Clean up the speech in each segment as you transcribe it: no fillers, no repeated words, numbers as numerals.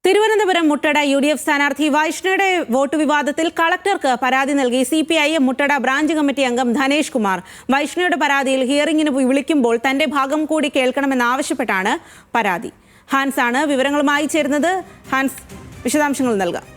തിരുവനന്തപുരം മുട്ടട UDF സ്ഥാനാർത്ഥി വൈഷ്ണയുടെ vote വിവാദത്തിൽ കളക്ടർക്ക് പരാതി നൽകി CPIM മുട്ടട ബ്രാഞ്ച് കമ്മിറ്റി അംഗം ധനേഷ് കുമാർ. വൈഷ്ണയുടെ പരാതിയിൽ ഹിയറിംഗിന് വിളിക്കുമ്പോൾ തന്റെ ഭാഗം കൂടി കേൾക്കണമെന്നാവശ്യപ്പെട്ടാണ് പരാതി. ഹാൻസ് ആണ് വിവരങ്ങളുമായി ചേരുന്നത്. ഹാൻസ്, വിശദാംശങ്ങൾ നൽകാം.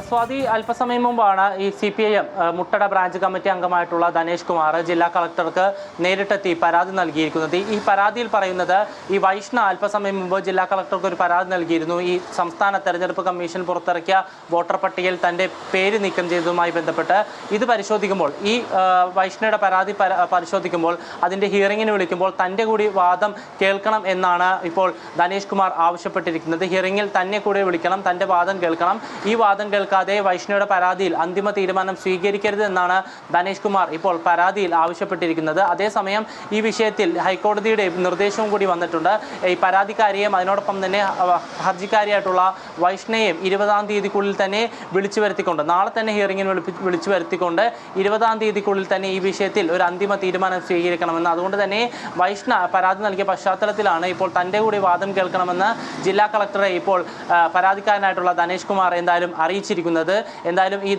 സ്വാതി, അല്പസമയം മുമ്പാണ് ഈ CPIM മുട്ടട ബ്രാഞ്ച് കമ്മിറ്റി അംഗമായിട്ടുള്ള ധനേഷ് കുമാർ ജില്ലാ കളക്ടർക്ക് നേരിട്ടെത്തി പരാതി നൽകിയിരിക്കുന്നത്. ഈ പരാതിയിൽ പറയുന്നത് ഈ വൈഷ്ണ അല്പസമയം മുമ്പ് ജില്ലാ കളക്ടർക്ക് ഒരു പരാതി നൽകിയിരുന്നു. ഈ സംസ്ഥാന തെരഞ്ഞെടുപ്പ് കമ്മീഷൻ പുറത്തിറക്കിയ വോട്ടർ പട്ടികയിൽ തന്റെ പേര് നീക്കം ചെയ്തതുമായി ബന്ധപ്പെട്ട് ഇത് പരിശോധിക്കുമ്പോൾ ഈ വൈഷ്ണയുടെ പരാതി പരിശോധിക്കുമ്പോൾ അതിന്റെ ഹിയറിംഗിന് വിളിക്കുമ്പോൾ തന്റെ കൂടി വാദം കേൾക്കണം എന്നാണ് ഇപ്പോൾ ധനേഷ് കുമാർ ആവശ്യപ്പെട്ടിരിക്കുന്നത്. ഹിയറിംഗിൽ തന്നെ കൂടി വിളിക്കണം, തന്റെ വാദം കേൾക്കണം. ഈ വാദം കേൾക്കാതെ വൈഷ്ണയുടെ പരാതിയിൽ അന്തിമ തീരുമാനം സ്വീകരിക്കരുത് എന്നാണ് ധനേഷ് കുമാർ ഇപ്പോൾ പരാതിയിൽ ആവശ്യപ്പെട്ടിരിക്കുന്നത്. അതേസമയം ഈ വിഷയത്തിൽ ഹൈക്കോടതിയുടെ നിർദ്ദേശവും കൂടി വന്നിട്ടുണ്ട്. ഈ പരാതിക്കാരിയെയും അതിനോടൊപ്പം തന്നെ ഹർജിക്കാരിയായിട്ടുള്ള വൈഷ്ണയെയും 20-ാം തീയതിക്കുള്ളിൽ തന്നെ വിളിച്ചു വരുത്തിക്കൊണ്ട്, നാളെ തന്നെ ഹിയറിംഗിന് വിളിച്ചു വരുത്തിക്കൊണ്ട് 20-ാം തീയതിക്കുള്ളിൽ തന്നെ ഈ വിഷയത്തിൽ ഒരു അന്തിമ തീരുമാനം സ്വീകരിക്കണമെന്ന്. അതുകൊണ്ട് തന്നെ വൈഷ്ണ പരാതി നൽകിയ പശ്ചാത്തലത്തിലാണ് ഇപ്പോൾ തൻ്റെ കൂടി വാദം കേൾക്കണമെന്ന് ജില്ലാ കളക്ടറെ ഇപ്പോൾ പരാതിക്കാരനായിട്ടുള്ള ധനേഷ് കുമാർ എന്തായാലും അറിയിച്ചിരിക്കുന്നത്. എന്തായാലും ഈ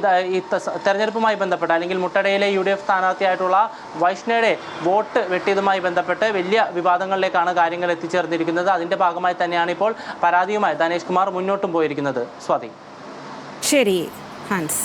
തെരഞ്ഞെടുപ്പുമായി ബന്ധപ്പെട്ട് അല്ലെങ്കിൽ മുട്ടടയിലെ UDF സ്ഥാനാർത്ഥിയായിട്ടുള്ള വൈഷ്ണയുടെ വോട്ട് വെട്ടിയതുമായി ബന്ധപ്പെട്ട് വലിയ വിവാദങ്ങളിലേക്കാണ് കാര്യങ്ങൾ എത്തിച്ചേർന്നിരിക്കുന്നത്. അതിന്റെ ഭാഗമായി തന്നെയാണ് ഇപ്പോൾ പരാതിയുമായി ധനേഷ് കുമാർ മുന്നോട്ടും പോയിരിക്കുന്നത്. സ്വാതി. ശരി ഹാൻസ്.